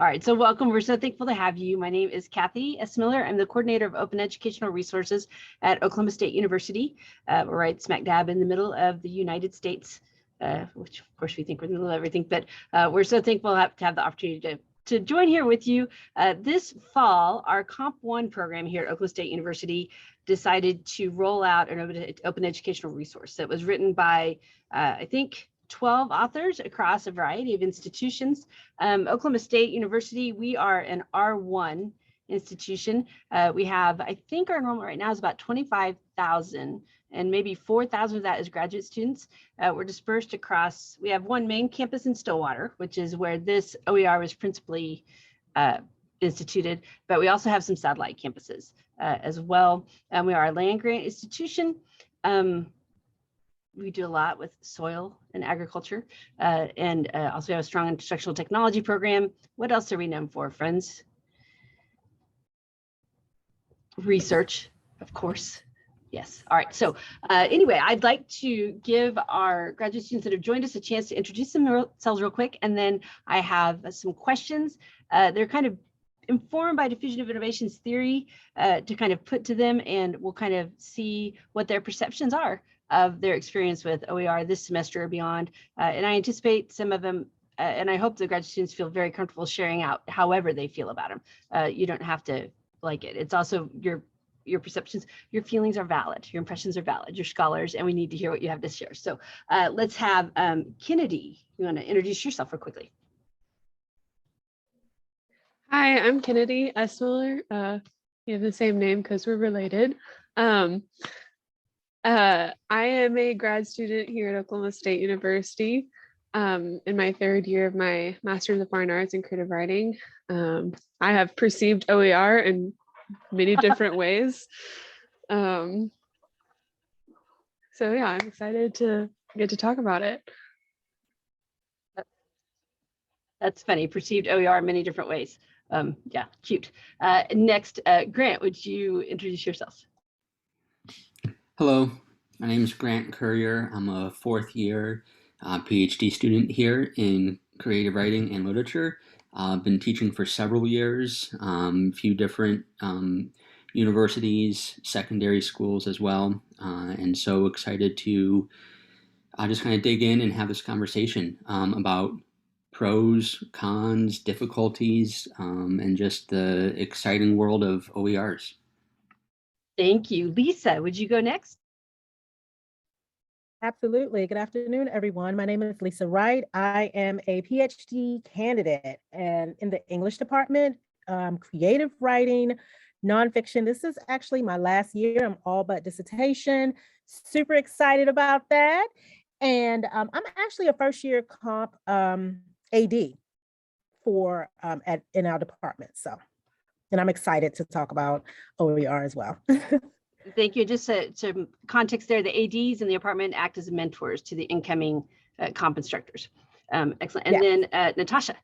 All right, so welcome. We're so thankful to have you. My name is Kathy S. Miller. I'm the coordinator of Open Educational Resources at Oklahoma State University. We're right smack dab in the middle of the United States, which of course we think we're in the middle of everything, but we're so thankful to have the opportunity to join here with you. This fall, our Comp I program here at Oklahoma State University decided to roll out an open educational resource that was written by, I think, 12 authors across a variety of institutions. Oklahoma State University, we are an R1 institution. We have, I think our enrollment right now is about 25,000, and maybe 4,000 of that is graduate students. We're dispersed across, we have one main campus in Stillwater, which is where this OER was principally instituted, but we also have some satellite campuses as well. We are a land grant institution. We do a lot with soil and agriculture, and also have a strong instructional technology program. What else are we known for, friends? Research, of course. Yes. All right. So anyway, I'd like to give our graduate students that have joined us a chance to introduce themselves real quick, and then I have some questions. They're kind of informed by diffusion of innovations theory to kind of put to them, and we'll kind of see what their perceptions are of their experience with OER this semester or beyond. And I anticipate some of them, and I hope the graduate students feel very comfortable sharing out however they feel about them. You don't have to like it. It's also your perceptions, your feelings are valid, your impressions are valid, you're scholars, and we need to hear what you have to share. So let's have Kennedy, you want to introduce yourself real quickly? Hi, I'm Kennedy S. Miller. We have the same name because we're related. I am a grad student here at Oklahoma State University in my third year of my Master's of Fine Arts in Creative Writing. I have perceived OER in many different ways. So yeah, I'm excited to get to talk about it. That's funny, perceived OER in many different ways. Yeah, cute. Next, Grant, would you introduce yourself? Hello, my name is Grant Courier. I'm a fourth year PhD student here in creative writing and literature. I've been teaching for several years, a few different universities, secondary schools as well, and so excited to just kind of dig in and have this conversation about pros, cons, difficulties, and just the exciting world of OERs. Thank you. Lisa, would you go next? Absolutely. Good afternoon, everyone. My name is Lisa Wright. I am a PhD candidate and in the English department, creative writing, nonfiction. This is actually my last year. I'm all but dissertation. Super excited about that. And I'm actually a first year comp AD for in our department. So, and I'm excited to talk about OER as well. Thank you. Just some context there, the ADs in the department act as mentors to the incoming comp instructors. Excellent. And then Natasha.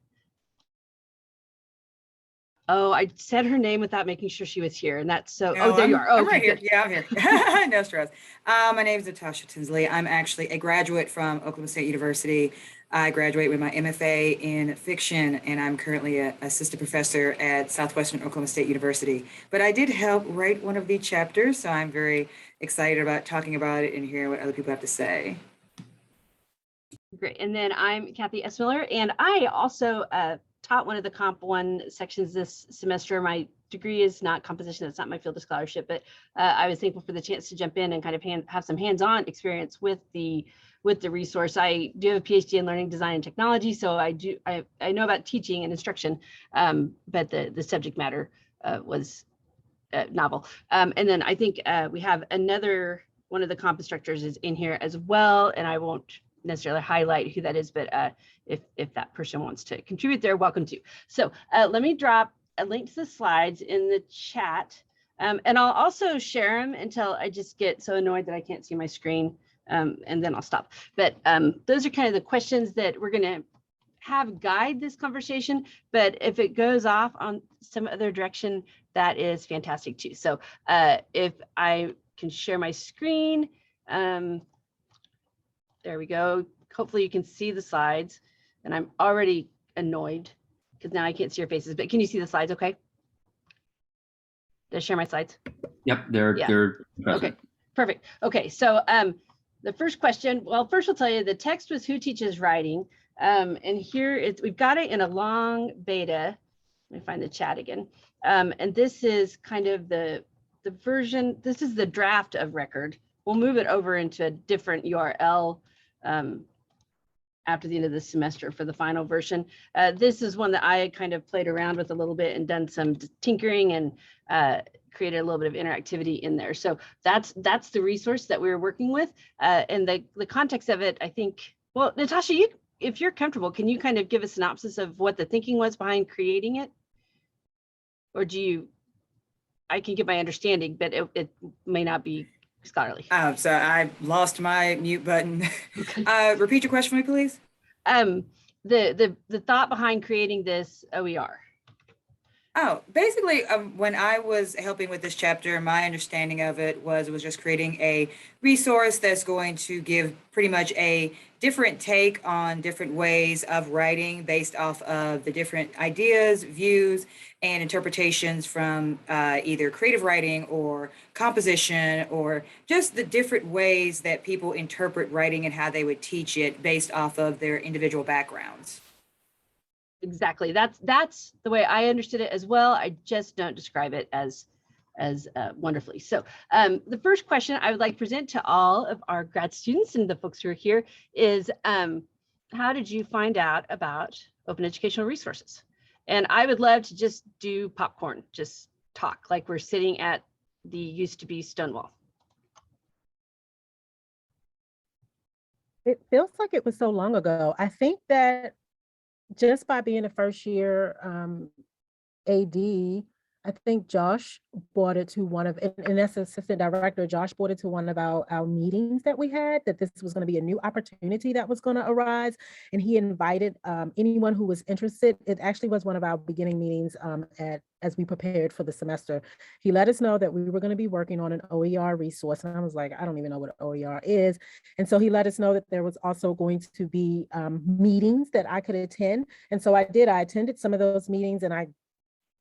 Oh, I said her name without making sure she was here, and that's so. No, there you are. Oh, I'm right here. Good. Yeah, I'm here. No stress. My name is Natasha Tinsley. I'm actually a graduate from Oklahoma State University. I graduated with my MFA in fiction, and I'm currently an assistant professor at Southwestern Oklahoma State University. But I did help write one of the chapters, so I'm very excited about talking about it and hearing what other people have to say. Great. And then I'm Kathy S. Miller, and I also taught one of the Comp I sections this semester. My degree is not composition, that's not my field of scholarship, but I was thankful for the chance to jump in and kind of have some hands-on experience with the resource. I do have a PhD in learning design and technology, so I know about teaching and instruction, but the subject matter was novel. And then I think we have another one of the comp instructors is in here as well, and I won't necessarily highlight who that is, but if that person wants to contribute, they're welcome to. So let me drop a link to the slides in the chat, and I'll also share them until I just get so annoyed that I can't see my screen, and then I'll stop. But those are kind of the questions that we're going to have guide this conversation, but if it goes off on some other direction, that is fantastic too. So if I can share my screen, there we go. Hopefully you can see the slides, and I'm already annoyed because now I can't see your faces, but can you see the slides okay? Did I share my slides? Yep, they're Yeah. present. Okay, perfect. Okay, so the first question, well, first I'll tell you the text was Who Teaches Writing? And here we've got it in a long beta. Let me find the chat again. And this is kind of the version, this is the draft of record. We'll move it over into a different URL after the end of the semester for the final version. This is one that I kind of played around with a little bit and done some tinkering and created a little bit of interactivity in there. So that's the resource that we were working with. And the context of it, I think, well, Natasha, if you're comfortable, can you kind of give a synopsis of what the thinking was behind creating it? Or I can give my understanding, but it may not be scholarly. So I lost my mute button. Repeat your question for me, please. The thought behind creating this OER. Oh, basically, when I was helping with this chapter, my understanding of it was just creating a resource that's going to give pretty much a different take on different ways of writing based off of the different ideas, views, and interpretations from either creative writing or composition, or just the different ways that people interpret writing and how they would teach it based off of their individual backgrounds. Exactly. That's the way I understood it as well. I just don't describe it as wonderfully. So the first question I would like to present to all of our grad students and the folks who are here is, how did you find out about open educational resources? And I would love to just do popcorn, just talk like we're sitting at the used to be Stonewall. It feels like it was so long ago. I think that just by being a first year AD, I think Josh brought it to one of, and that's assistant director, Josh brought it to one of our meetings that we had, that this was going to be a new opportunity that was going to arise. And he invited anyone who was interested. It actually was one of our beginning meetings as we prepared for the semester. He let us know that we were going to be working on an OER resource. And I was like, I don't even know what OER is. And so he let us know that there was also going to be meetings that I could attend. And so I attended some of those meetings, and I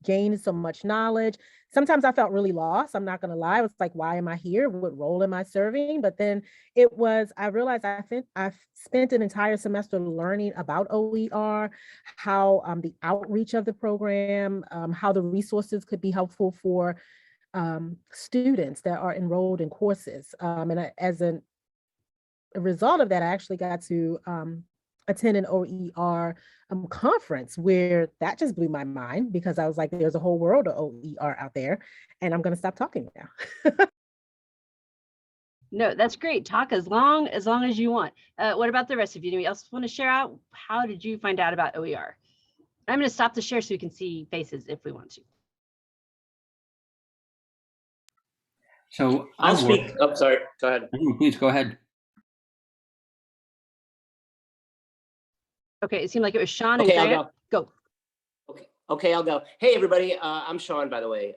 gained so much knowledge. Sometimes I felt really lost. I'm not going to lie. I was like, why am I here? What role am I serving? But then I realized I've spent an entire semester learning about OER, how the outreach of the program, how the resources could be helpful for students that are enrolled in courses. And as a result of that, I actually got to attend an OER conference where that just blew my mind, because I was like, there's a whole world of OER out there, and I'm going to stop talking now. No, that's great. Talk as long as you want. What about the rest of you? Anybody else want to share out? How did you find out about OER? I'm going to stop the share so we can see faces if we want to. So I'll speak. Oh, sorry. Go ahead. Please go ahead. Okay, it seemed like it was Sean and Okay, Grant. I'll Go. Okay, I'll go. Hey, everybody. I'm Sean, by the way.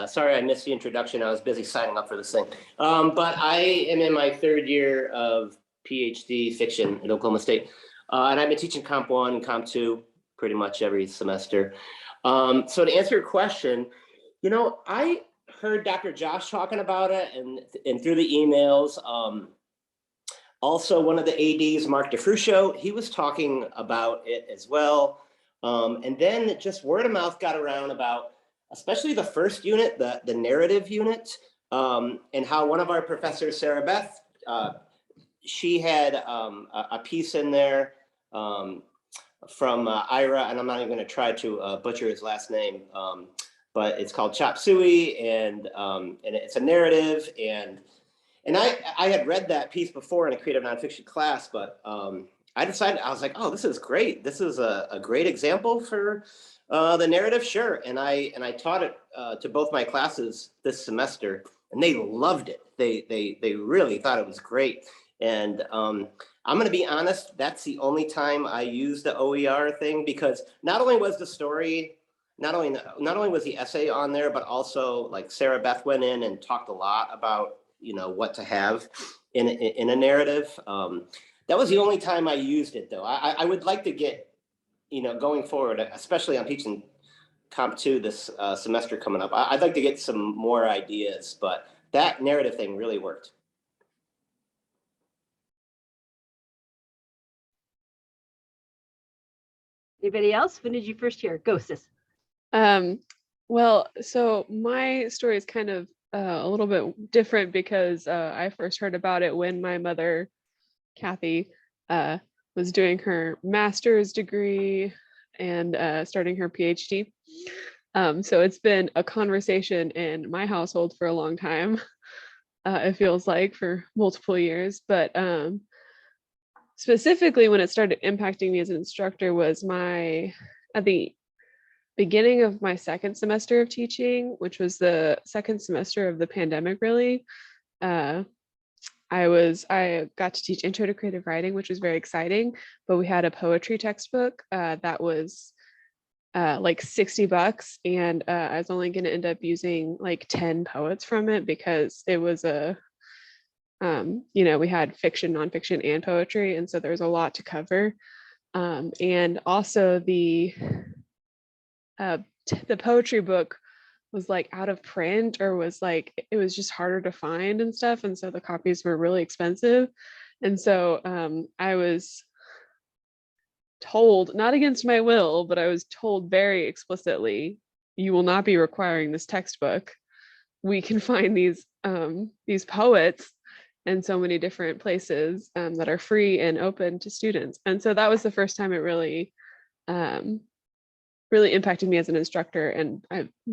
Sorry I missed the introduction. I was busy signing up for this thing. But I am in my third year of PhD fiction at Oklahoma State. And I've been teaching Comp I and Comp II pretty much every semester. So to answer your question, I heard Dr. Josh talking about it and through the emails. Also, one of the ADs, Mark DeFrucio, he was talking about it as well. And then just word of mouth got around about, especially the first unit, the narrative unit, and how one of our professors, Sarah Beth, she had a piece in there from Ira, and I'm not even going to try to butcher his last name, but it's called Chop Suey, and it's a narrative. And I had read that piece before in a creative nonfiction class, but I decided, I was like, oh, this is great. This is a great example for the narrative, sure. And I taught it to both my classes this semester, and they loved it. They really thought it was great. And I'm going to be honest, that's the only time I used the OER thing, because not only was the story, not only was the essay on there, but also like Sarah Beth went in and talked a lot about what to have in a narrative. That was the only time I used it, though. I would like to get going forward, especially I'm teaching Comp 2 this semester coming up, I'd like to get some more ideas, but that narrative thing really worked. Anybody else? When did you first hear? Go, sis. Well, so my story is kind of a little bit different because I first heard about it when my mother, Kathy, was doing her master's degree and starting her PhD. So it's been a conversation in my household for a long time. It feels like for multiple years, but specifically when it started impacting me as an instructor was at the beginning of my second semester of teaching, which was the second semester of the pandemic, really. I got to teach Intro to Creative Writing, which was very exciting, but we had a poetry textbook that was like $60, and I was only going to end up using like 10 poets from it because it was we had fiction, nonfiction, and poetry, and so there was a lot to cover. And also the poetry book was like out of print, or was like, it was just harder to find and stuff, and so the copies were really expensive. And so I was told, not against my will, but I was told very explicitly, you will not be requiring this textbook. We can find these poets in so many different places that are free and open to students. And so that was the first time it really really impacted me as an instructor. And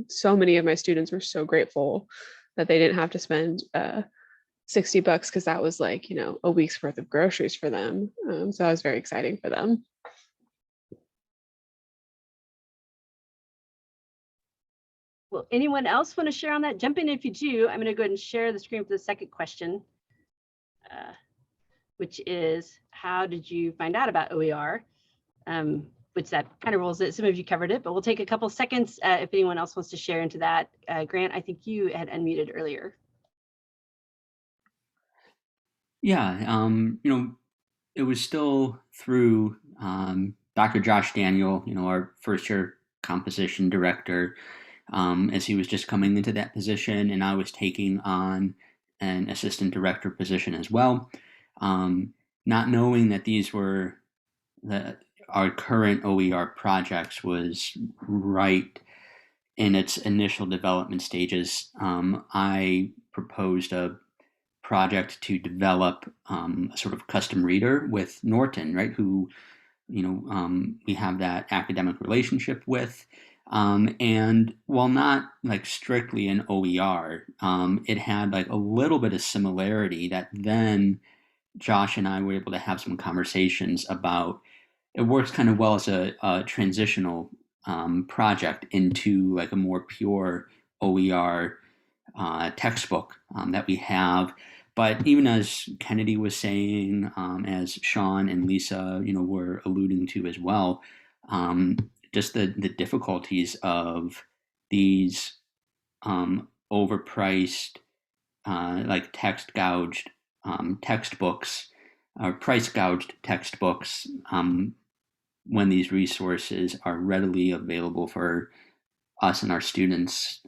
so many of my students were so grateful that they didn't have to spend $60 because that was like, a week's worth of groceries for them. So that was very exciting for them. Well, anyone else want to share on that? Jump in if you do. I'm going to go ahead and share the screen for the second question, which is, how did you find out about OER? Which that kind of rolls it. Some of you covered it, but we'll take a couple seconds if anyone else wants to share into that. Grant, I think you had unmuted earlier. Yeah, it was still through Dr. Josh Daniel, our first year composition director, as he was just coming into that position, and I was taking on an assistant director position as well. Not knowing that these were our current OER projects was right in its initial development stages. I proposed a project to develop a sort of custom reader with Norton, right, who we have that academic relationship with. And while not like strictly an OER, it had like a little bit of similarity that then Josh and I were able to have some conversations about. It works kind of well as a transitional project into like a more pure OER textbook that we have. But even as Kennedy was saying, as Sean and Lisa, were alluding to as well, just the difficulties of these overpriced, like text gouged textbooks, or price gouged textbooks, when these resources are readily available for us and our students.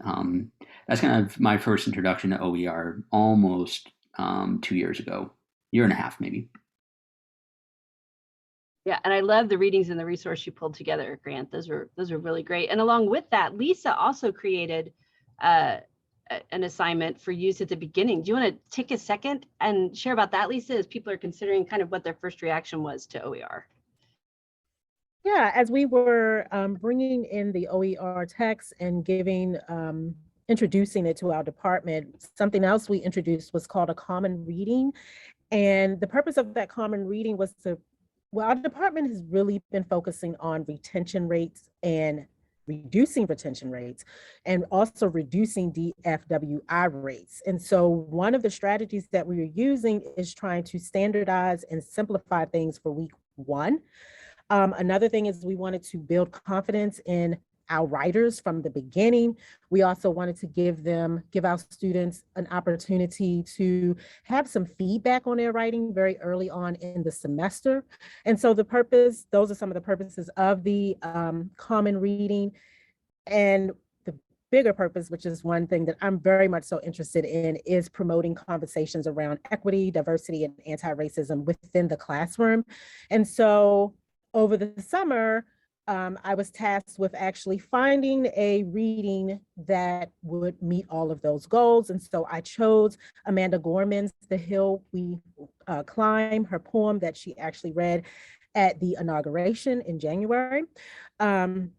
That's kind of my first introduction to OER, almost 2 years ago, year and a half maybe. Yeah, and I love the readings and the resource you pulled together, Grant. Those are really great. And along with that, Lisa also created an assignment for use at the beginning. Do you want to take a second and share about that, Lisa, as people are considering kind of what their first reaction was to OER? Yeah, as we were bringing in the OER text and introducing it to our department, something else we introduced was called a common reading. And the purpose of that common reading was our department has really been focusing on retention rates and reducing retention rates, and also reducing DFWI rates. And so one of the strategies that we are using is trying to standardize and simplify things for week one. Another thing is we wanted to build confidence in our writers from the beginning. We also wanted to give our students an opportunity to have some feedback on their writing very early on in the semester. And so those are some of the purposes of the common reading. And the bigger purpose, which is one thing that I'm very much so interested in, is promoting conversations around equity, diversity, and anti-racism within the classroom. And so over the summer, I was tasked with actually finding a reading that would meet all of those goals. And so I chose Amanda Gorman's The Hill We Climb, her poem that she actually read at the inauguration in January. And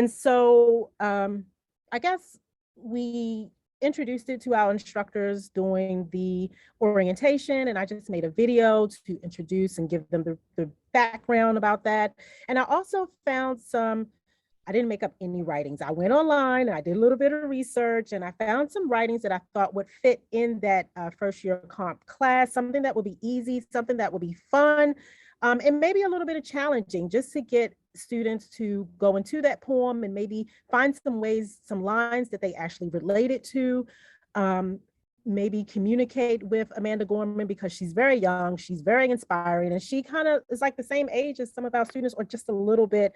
so I guess we introduced it to our instructors during the orientation, and I just made a video to introduce and give them the background about that. And I also found I didn't make up any writings. I went online and I did a little bit of research, and I found some writings that I thought would fit in that first year comp class, something that would be easy, something that would be fun, and maybe a little bit of challenging, just to get students to go into that poem and maybe find some lines that they actually related to, maybe communicate with Amanda Gorman, because she's very young, she's very inspiring, and she kind of is like the same age as some of our students, or just a little bit,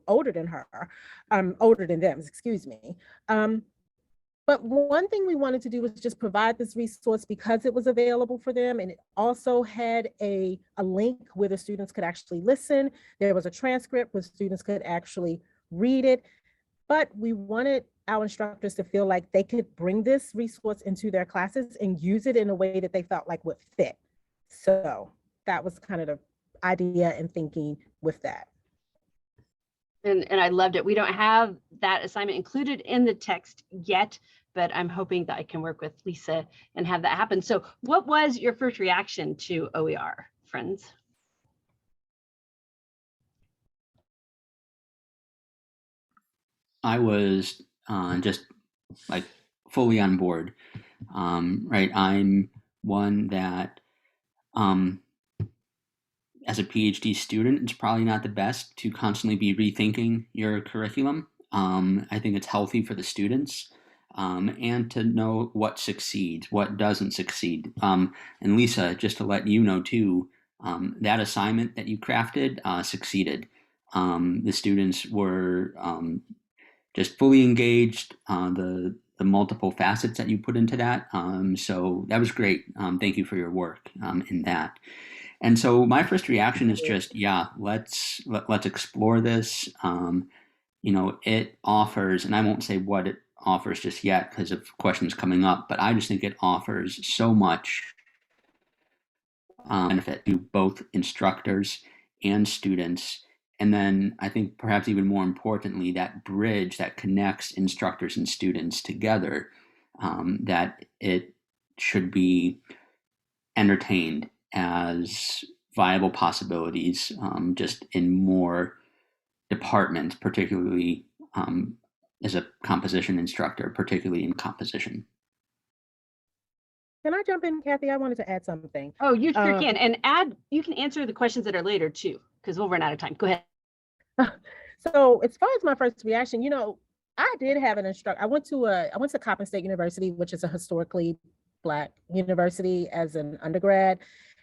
older than them, excuse me. But one thing we wanted to do was just provide this resource because it was available for them. And it also had a link where the students could actually listen. There was a transcript where students could actually read it. But we wanted our instructors to feel like they could bring this resource into their classes and use it in a way that they felt like would fit. So that was kind of the idea and thinking with that. And I loved it. We don't have that assignment included in the text yet, but I'm hoping that I can work with Lisa and have that happen. So what was your first reaction to OER, friends? I was just like fully on board, right? I'm one that, as a PhD student, it's probably not the best to constantly be rethinking your curriculum. I think it's healthy for the students, and to know what succeeds, what doesn't succeed. And Lisa, just to let you know too, that assignment that you crafted succeeded. The students were just fully engaged, the multiple facets that you put into that. So that was great. Thank you for your work in that. And so my first reaction is just, yeah, let's explore this. It offers, and I won't say what it offers just yet because of questions coming up, but I just think it offers so much benefit to both instructors and students. And then I think perhaps even more importantly, that bridge that connects instructors and students together, that it should be entertained as viable possibilities, just in more departments, particularly as a composition instructor, particularly in composition. Can I jump in, Kathy? I wanted to add something. Oh, you sure can. And you can answer the questions that are later too, because we'll run out of time. Go ahead. So as far as my first reaction, I did have an instructor. I went to Coppin State University, which is a historically Black university, as an undergrad.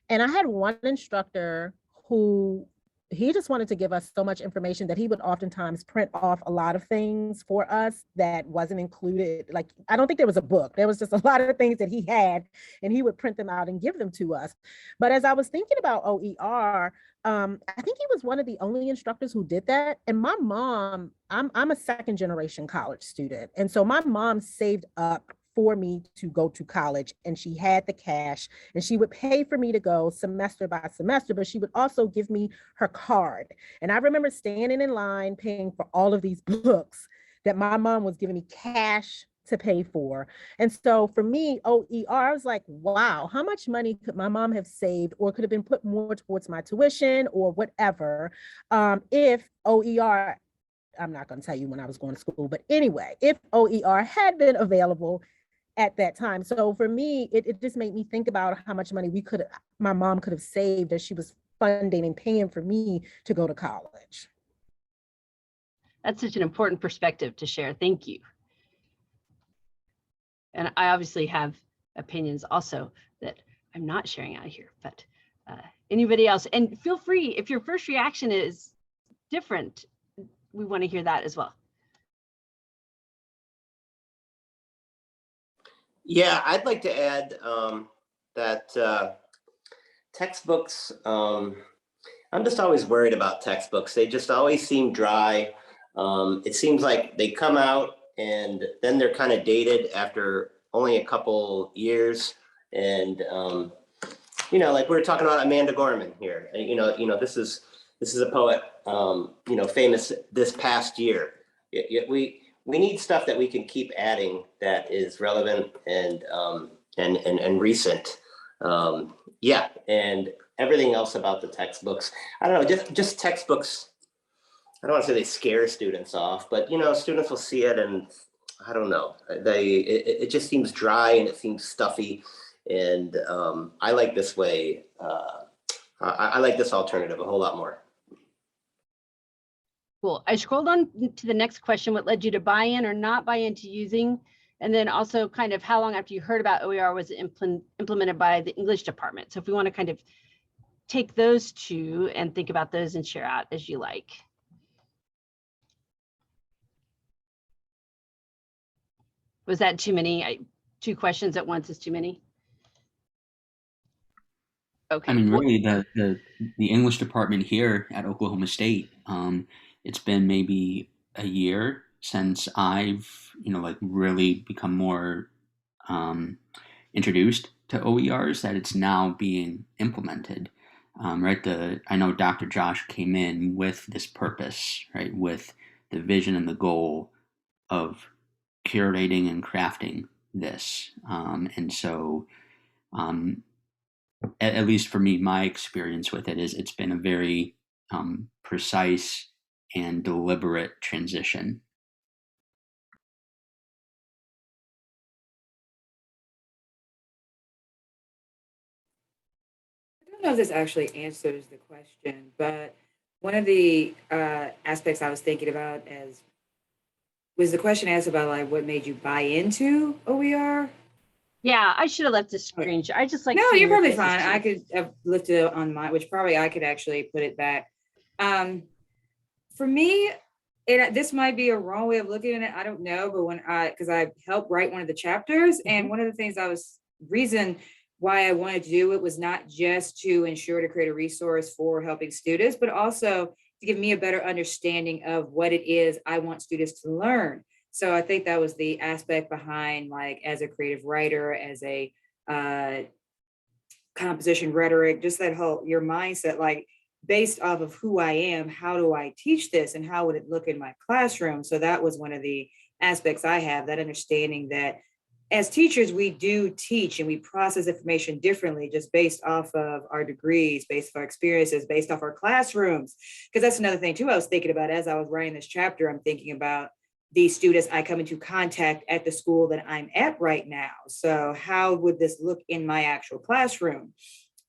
And I had one instructor who, he just wanted to give us so much information that he would oftentimes print off a lot of things for us that wasn't included. Like, I don't think there was a book. There was just a lot of things that he had, and he would print them out and give them to us. But as I was thinking about OER, I think he was one of the only instructors who did that. And my mom, I'm a second generation college student. And so my mom saved up for me to go to college, and she had the cash, and she would pay for me to go semester by semester, but she would also give me her card. And I remember standing in line paying for all of these books that my mom was giving me cash to pay for. And so for me, OER, I was like, wow, how much money could my mom have saved, or could have been put more towards my tuition or whatever, if OER, I'm not going to tell you when I was going to school, but anyway, if OER had been available at that time. So for me, it just made me think about how much money my mom could have saved as she was funding and paying for me to go to college. That's such an important perspective to share. Thank you. And I obviously have opinions also that I'm not sharing out here, but anybody else? And feel free, if your first reaction is different, we want to hear that as well. Yeah, I'd like to add that textbooks, I'm just always worried about textbooks. They just always seem dry. It seems like they come out and then they're kind of dated after only a couple years. And, you know, like we were talking about Amanda Gorman here, this is a poet, famous this past year. We need stuff that we can keep adding that is relevant and recent. Yeah, and everything else about the textbooks. I don't know, just textbooks. I don't want to say they scare students off, but students will see it and I don't know. It just seems dry and it seems stuffy, and I like this way. I like this alternative a whole lot more. Cool. I scrolled on to the next question. What led you to buy in or not buy into using? And then also kind of how long after you heard about OER was it implemented by the English department? So if we want to kind of take those two and think about those and share out as you like. Was that too many? Two questions at once is too many? Okay. I mean, really, the English department here at Oklahoma State, it's been maybe a year since I've, really become more introduced to OERs, that it's now being implemented. Right. I know Dr. Josh came in with this purpose, right, with the vision and the goal of curating and crafting this. And so, at least for me, my experience with it is it's been a very precise and deliberate transition. I don't know if this actually answers the question, but one of the aspects I was thinking about was the question asked about like what made you buy into OER? Yeah, I should have left a screenshot. I just like. No, you're probably fine. I could have lifted it on mine, which probably I could actually put it back. For me, this might be a wrong way of looking at it. I don't know, but because I helped write one of the chapters, and one of the things reason why I wanted to do it was not just to ensure to create a resource for helping students, but also to give me a better understanding of what it is I want students to learn. So I think that was the aspect behind, like, as a creative writer, as a composition rhetoric, just that whole, your mindset, like based off of who I am, how do I teach this and how would it look in my classroom? So that was one of the aspects I have, that understanding that as teachers, we do teach and we process information differently just based off of our degrees, based off our experiences, based off our classrooms. Because that's another thing too I was thinking about as I was writing this chapter. I'm thinking about these students I come into contact at the school that I'm at right now. So how would this look in my actual classroom?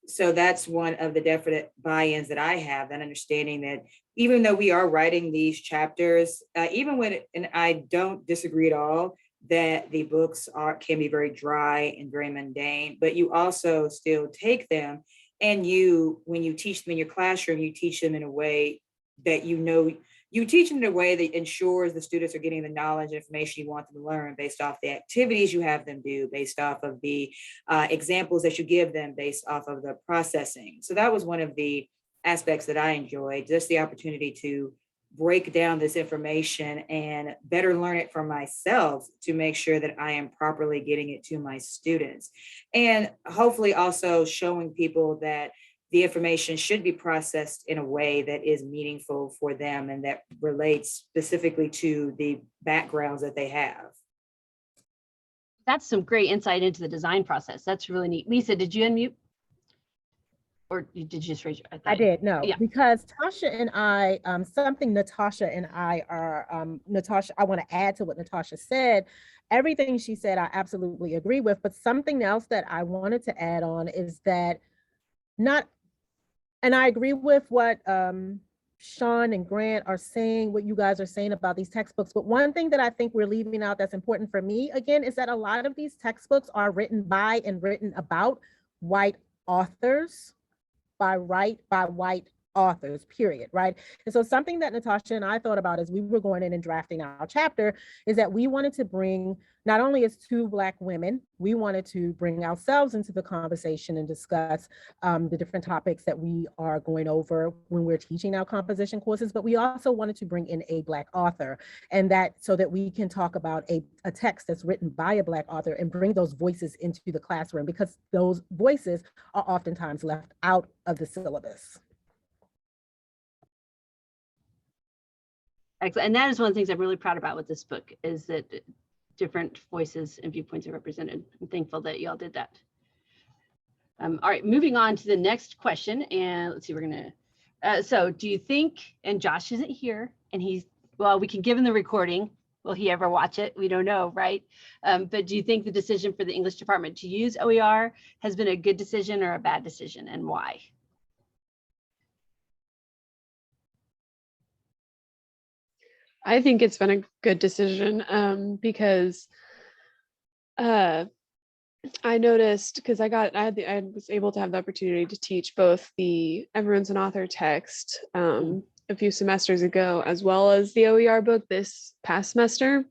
So that's one of the definite buy-ins that I have, that understanding that even though we are writing these chapters, even when, and I don't disagree at all, that the books can be very dry and very mundane, but you also still take them and when you teach them in your classroom, you teach them in a way that you teach them in a way that ensures the students are getting the knowledge and information you want them to learn based off the activities you have them do, based off of the examples that you give them, based off of the processing. So that was one of the aspects that I enjoyed, just the opportunity to break down this information and better learn it for myself to make sure that I am properly getting it to my students. And hopefully also showing people that the information should be processed in a way that is meaningful for them and that relates specifically to the backgrounds that they have. That's some great insight into the design process. That's really neat. Lisa, did you unmute? Or did you just raise your? I did, no, yeah. Because Tasha and I, something Natasha and I are, Natasha, I want to add to what Natasha said. Everything she said, I absolutely agree with, but something else that I wanted to add on is that and I agree with what Sean and Grant are saying what you guys are saying about these textbooks. But one thing that I think we're leaving out that's important for me, again, is that a lot of these textbooks are written by and written about white authors, by white authors, period, right? And so something that Natasha and I thought about as we were going in and drafting our chapter is that we wanted to bring, not only as two Black women, we wanted to bring ourselves into the conversation and discuss the different topics that we are going over when we're teaching our composition courses, but we also wanted to bring in a Black author, and that so that we can talk about a text that's written by a Black author and bring those voices into the classroom, because those voices are oftentimes left out of the syllabus. Excellent. And that is one of the things I'm really proud about with this book, is that different voices and viewpoints are represented. I'm thankful that y'all did that. All right, moving on to the next question. And let's see, we're gonna, so do you think, and Josh isn't here, and he's, well, we can give him the recording. Will he ever watch it? We don't know, right? But do you think the decision for the English department to use OER has been a good decision or a bad decision, and why? I think it's been a good decision because I noticed, because I was able to have the opportunity to teach both the Everyone's an Author text a few semesters ago, as well as the OER book this past semester.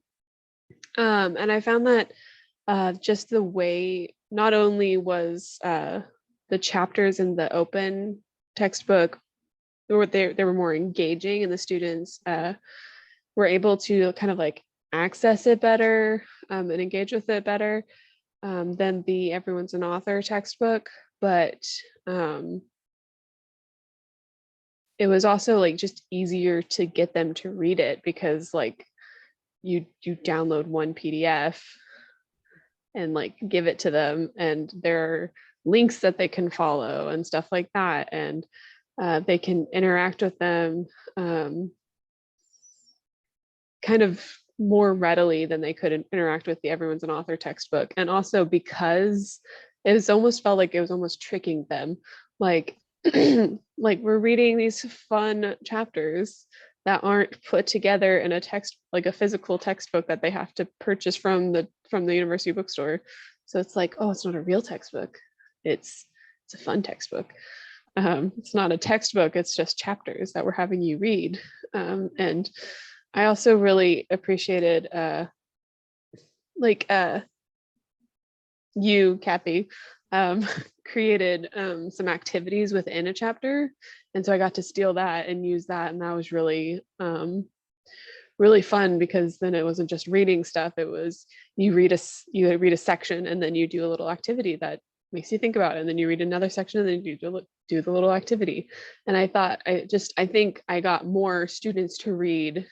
And I found that just the way, not only was the chapters in the open textbook, they were more engaging, and the students were able to kind of like access it better and engage with it better than the Everyone's an Author textbook. But it was also like just easier to get them to read it, because like you download one PDF and like give it to them, and there are links that they can follow and stuff like that, and they can interact with them kind of more readily than they could interact with the Everyone's an Author textbook. And also because it was almost felt like it was almost tricking them, like like we're reading these fun chapters that aren't put together in a text, like a physical textbook that they have to purchase from the university bookstore. So it's like, oh, it's not a real textbook, it's a fun textbook. It's not a textbook, it's just chapters that we're having you read. And I also really appreciated you, Kathy, created some activities within a chapter. And so I got to steal that and use that. And that was really, really fun, because then it wasn't just reading stuff. It was you read a section, and then you do a little activity that makes you think about it. And then you read another section, and then you do the little activity. And I thought, I think I got more students to read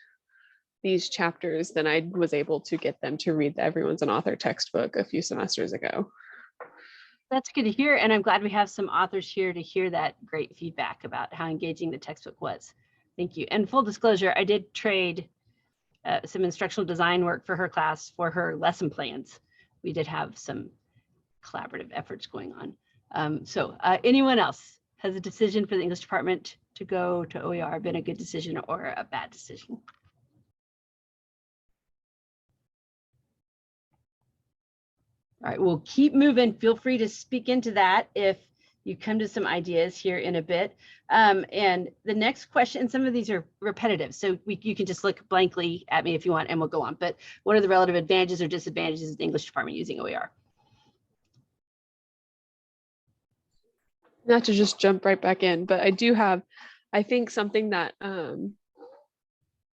these chapters than I was able to get them to read the Everyone's an Author textbook a few semesters ago. That's good to hear. And I'm glad we have some authors here to hear that great feedback about how engaging the textbook was. Thank you. And full disclosure, I did trade some instructional design work for her class for her lesson plans. We did have some collaborative efforts going on. So anyone else, has a decision for the English department to go to OER been a good decision or a bad decision? All right, we'll keep moving. Feel free to speak into that if you come to some ideas here in a bit. And the next question, some of these are repetitive, so you can just look blankly at me if you want, and we'll go on. But what are the relative advantages or disadvantages of the English department using OER? Not to just jump right back in, but I do have, I think something that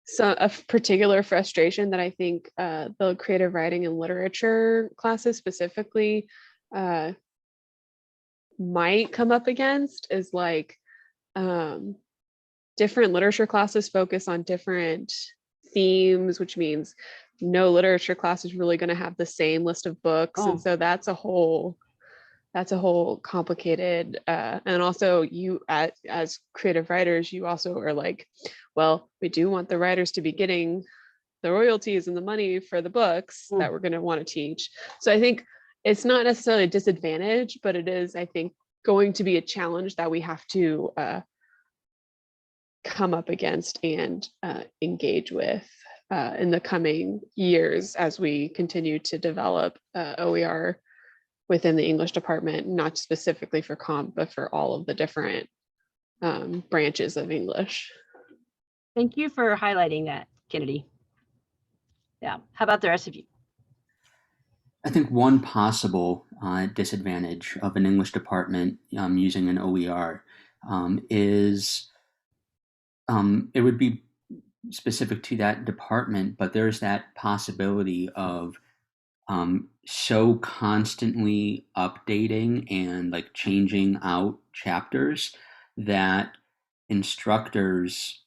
so a particular frustration that I think the creative writing and literature classes specifically might come up against is like different literature classes focus on different themes, which means no literature class is really going to have the same list of books. And so that's a whole complicated, and also you as creative writers, you also are like, well, we do want the writers to be getting the royalties and the money for the books that we're going to want to teach. So I think it's not necessarily a disadvantage, but it is, I think, going to be a challenge that we have to come up against and engage with in the coming years as we continue to develop OER within the English department, not specifically for comp, but for all of the different branches of English. Thank you for highlighting that, Kennedy. Yeah, how about the rest of you? I think one possible disadvantage of an English department using an OER is it would be specific to that department, but there's that possibility of so constantly updating and like changing out chapters that instructors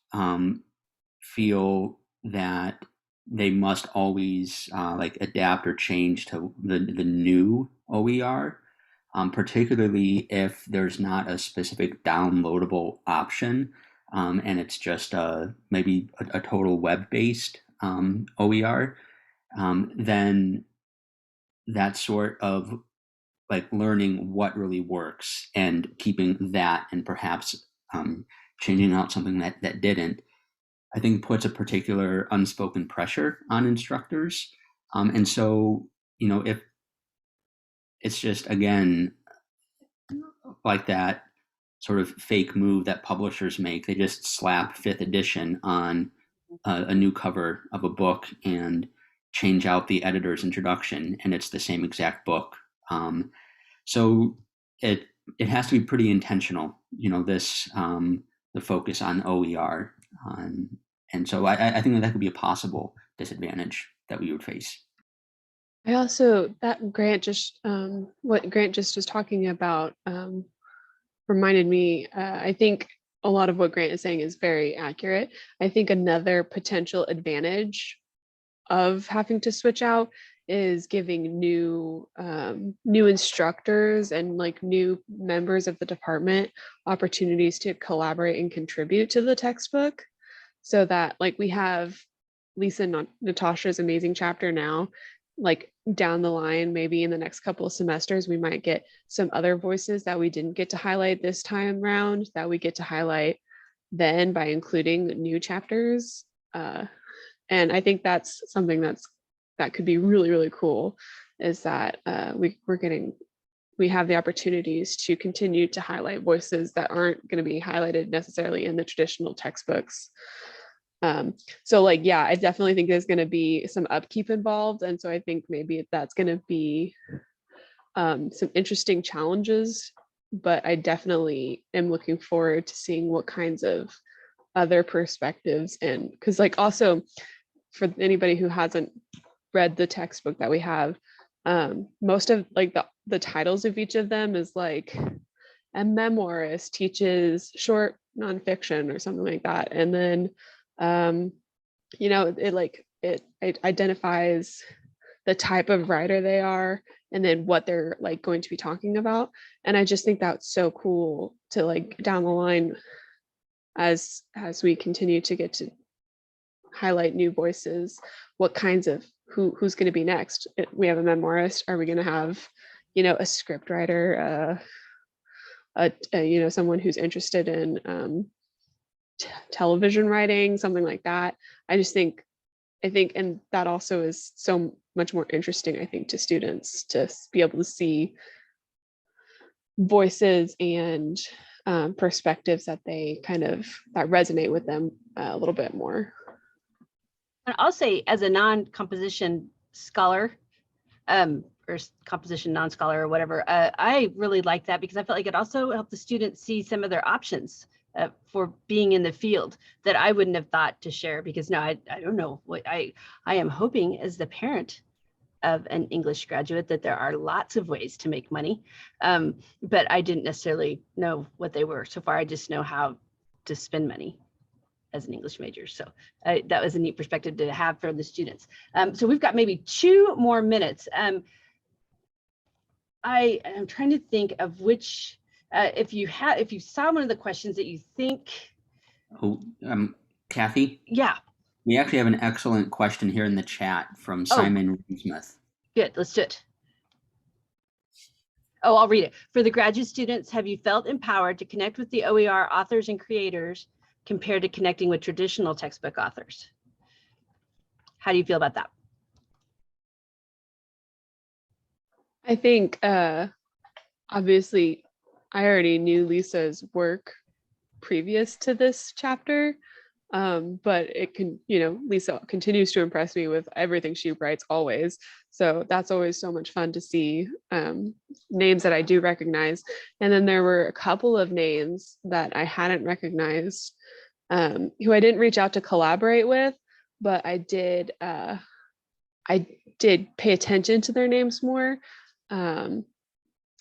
feel that they must always like adapt or change to the new OER, particularly if there's not a specific downloadable option and it's just maybe a total web-based OER, then that sort of like learning what really works and keeping that and perhaps changing out something that didn't, I think puts a particular unspoken pressure on instructors. And so, you know, if it's just, again, like that sort of fake move that publishers make, they just slap 5th edition on a new cover of a book and change out the editor's introduction, and it's the same exact book. So it has to be pretty intentional, you know, this the focus on OER. And so I think that could be a possible disadvantage that we would face. I also, that Grant just, what Grant just was talking about reminded me, I think a lot of what Grant is saying is very accurate. I think another potential advantage of having to switch out is giving new instructors and like new members of the department opportunities to collaborate and contribute to the textbook, so that like we have Lisa and Natasha's amazing chapter now, like down the line, maybe in the next couple of semesters, we might get some other voices that we didn't get to highlight this time round that we get to highlight then by including new chapters. And I think that's something that could be really, really cool, is that we have the opportunities to continue to highlight voices that aren't going to be highlighted necessarily in the traditional textbooks. So like, yeah, I definitely think there's going to be some upkeep involved. And so I think maybe that's going to be some interesting challenges, but I definitely am looking forward to seeing what kinds of other perspectives, and because like also for anybody who hasn't read the textbook that we have, most of like the titles of each of them is like a memoirist teaches short nonfiction or something like that. And then you know, it identifies the type of writer they are and then what they're like going to be talking about. And I just think that's so cool to like down the line as we continue to get to highlight new voices, what kinds of who's going to be next. We have a memoirist. Are we going to have, you know, a script writer, you know, someone who's interested in television writing, something like that. I think, and that also is so much more interesting, I think, to students to be able to see voices and perspectives that they that resonate with them a little bit more. And I'll say, as a non-composition scholar, or composition non-scholar or whatever, I really like that, because I felt like it also helped the students see some of their options for being in the field that I wouldn't have thought to share, because no, I don't know what I am hoping as the parent of an English graduate that there are lots of ways to make money, but I didn't necessarily know what they were. So far, I just know how to spend money as an English major. So that was a neat perspective to have for the students. So we've got maybe 2 more minutes. I am trying to think of which, if you saw one of the questions that you think. Oh, Kathy? Yeah. We actually have an excellent question here in the chat from Simon Smith. Good, let's do it. Oh, I'll read it. For the graduate students, have you felt empowered to connect with the OER authors and creators compared to connecting with traditional textbook authors? How do you feel about that? I think obviously I already knew Lisa's work previous to this chapter, but it can, Lisa continues to impress me with everything she writes always. So that's always so much fun to see names that I do recognize. And then there were a couple of names that I hadn't recognized, who I didn't reach out to collaborate with, but I did pay attention to their names more.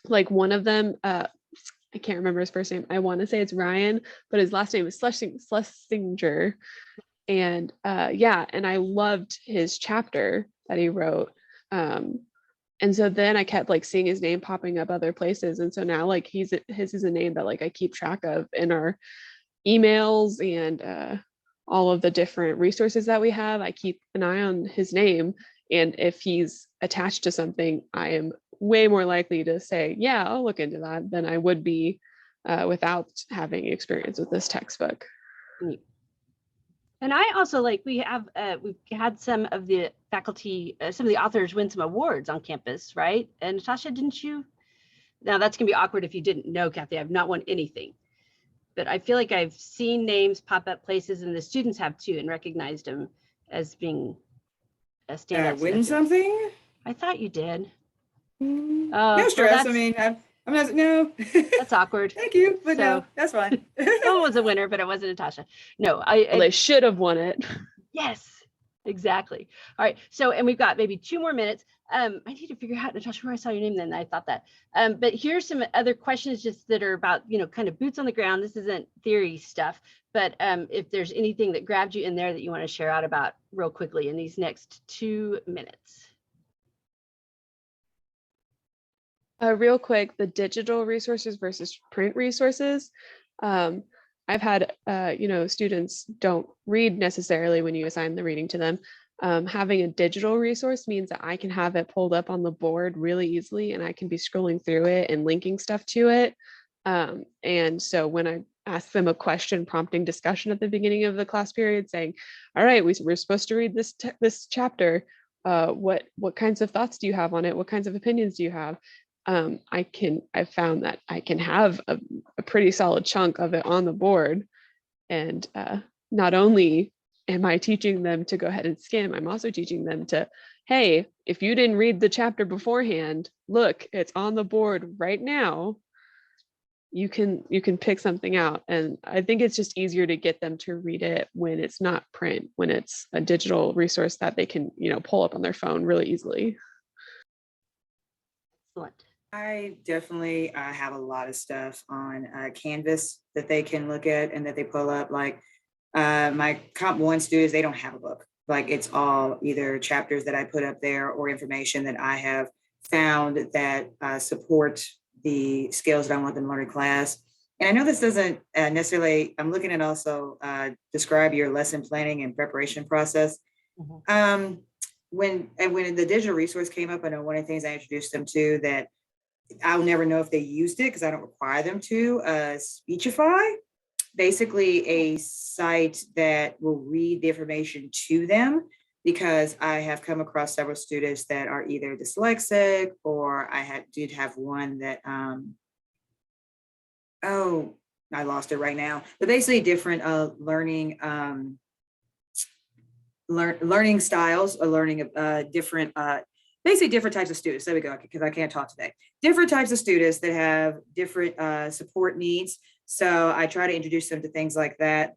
Like one of them, I can't remember his first name. I want to say it's Ryan, but his last name is Schlesinger. And and I loved his chapter that he wrote. And so then I kept like seeing his name popping up other places. And so now like his is a name that like I keep track of in our emails and all of the different resources that we have. I keep an eye on his name. And if he's attached to something, I am way more likely to say, yeah, I'll look into that than I would be without having experience with this textbook. And I also we've had some of the faculty, some of the authors win some awards on campus, right? And Natasha, didn't you? Now that's gonna be awkward if you didn't know, Kathy. I've not won anything, but I feel like I've seen names pop up places, and the students have too, and recognized them as being a standout. Win something? I thought you did. No stress. I mean, I'm not. No. That's awkward. Thank you, but no, that's fine. Someone was a winner, but it wasn't Natasha. No, well, they should have won it. Yes, exactly. All right. So, and we've got maybe 2 more minutes. I need to figure out, Natasha, where I saw your name then. I thought that. But here's some other questions just that are about, kind of boots on the ground. This isn't theory stuff, but if there's anything that grabbed you in there that you want to share out about real quickly in these next 2 minutes. Real quick, the digital resources versus print resources. I've had, students don't read necessarily when you assign the reading to them. Having a digital resource means that I can have it pulled up on the board really easily, and I can be scrolling through it and linking stuff to it. And so when I ask them a question prompting discussion at the beginning of the class period saying, all right, we're supposed to read this chapter. What kinds of thoughts do you have on it? What kinds of opinions do you have? I've found that I can have a pretty solid chunk of it on the board. And not only am I teaching them to go ahead and skim, I'm also teaching them to, hey, if you didn't read the chapter beforehand, look, it's on the board right now. You can pick something out. And I think it's just easier to get them to read it when it's not print, when it's a digital resource that they can, pull up on their phone really easily. Excellent. I definitely have a lot of stuff on Canvas that they can look at and that they pull up. Like my Comp 1 students, they don't have a book. Like it's all either chapters that I put up there or information that I have found that support the skills that I want them to learn in class. And I know this doesn't necessarily, I'm looking at also describe your lesson planning and preparation process. Mm-hmm. When the digital resource came up, I know one of the things I introduced them to that I'll never know if they used it because I don't require them to, Speechify, basically a site that will read the information to them, because I have come across several students that are either dyslexic, or I did have one that, I lost it right now, but basically different learning learning styles, or learning different basically different types of students. There we go, because I can't talk today. Different types of students that have different support needs. So I try to introduce them to things like that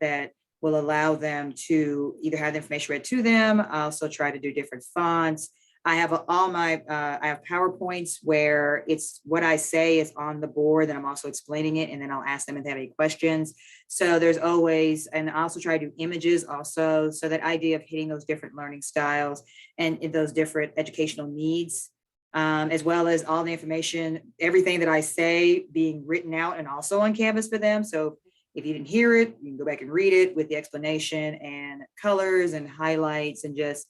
will allow them to either have the information read to them. I also try to do different fonts. I have I have PowerPoints where it's what I say is on the board, and I'm also explaining it, and then I'll ask them if they have any questions. So there's always, and I also try to do images also. So that idea of hitting those different learning styles and those different educational needs, as well as all the information, everything that I say being written out and also on Canvas for them. So if you didn't hear it, you can go back and read it with the explanation and colors and highlights and just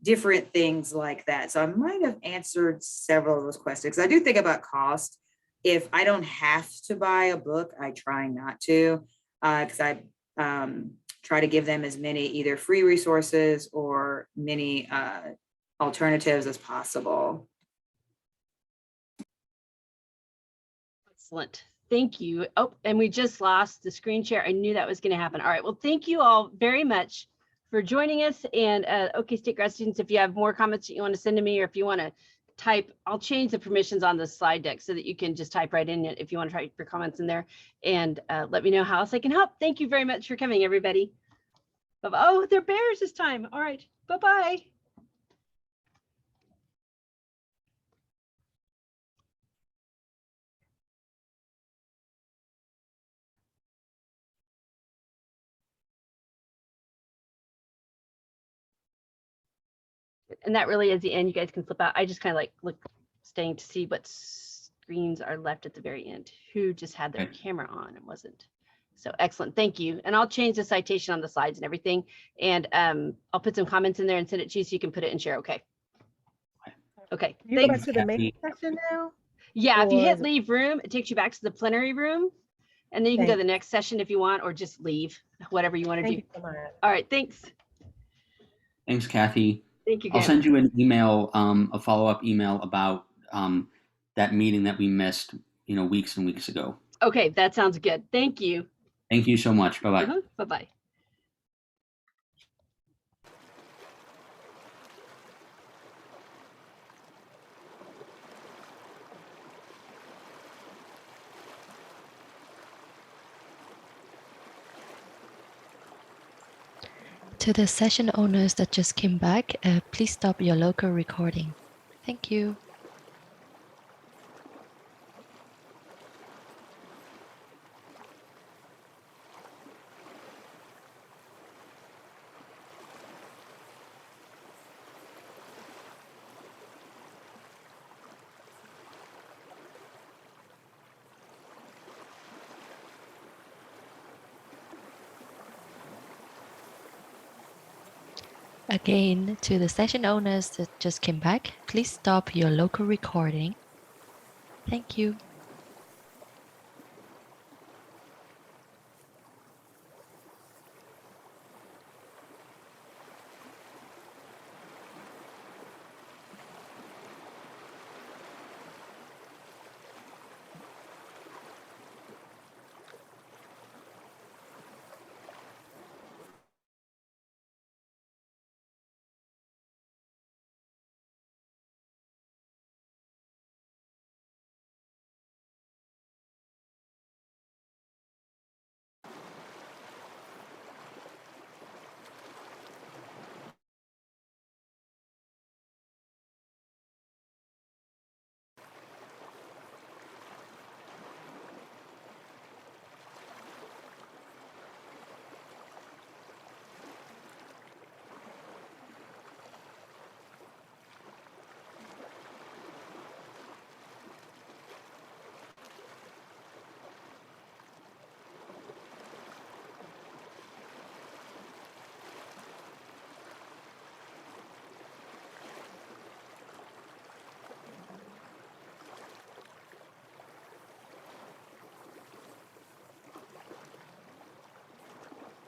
different things like that. So I might have answered several of those questions. I do think about cost. If I don't have to buy a book, I try not to, because I try to give them as many either free resources or many alternatives as possible. Excellent. Thank you. Oh, and we just lost the screen share. I knew that was going to happen. All right. Well, thank you all very much for joining us. And OKState grad students, if you have more comments that you want to send to me, or if you want to type, I'll change the permissions on the slide deck so that you can just type right in it if you want to type your comments in there, and let me know how else I can help. Thank you very much for coming, everybody. Bye-bye. Oh, they're bears this time. All right. Bye-bye. And that really is the end. You guys can flip out. I just kind of like staying to see what screens are left at the very end. Who just had their camera on and wasn't. So excellent. Thank you. And I'll change the citation on the slides and everything. And I'll put some comments in there and send it to you so you can put it and share. Okay. Okay. You go back Thanks. to the main session now? Yeah. If you Or hit is it- leave room, it takes you back to the plenary room. And then you can go to Thank the next session if you want, or just leave, whatever you want to Thank do. you so much. All right. Thanks. Thanks, Kathy. Thank you. I'll Graham. send you an email, a follow-up email about that meeting that we missed, weeks and weeks ago. Okay. That sounds good. Thank you. Thank you so much. Bye-bye. Bye-bye. To the session owners that just came back, please stop your local recording. Thank you. Again, to the session owners that just came back, please stop your local recording. Thank you.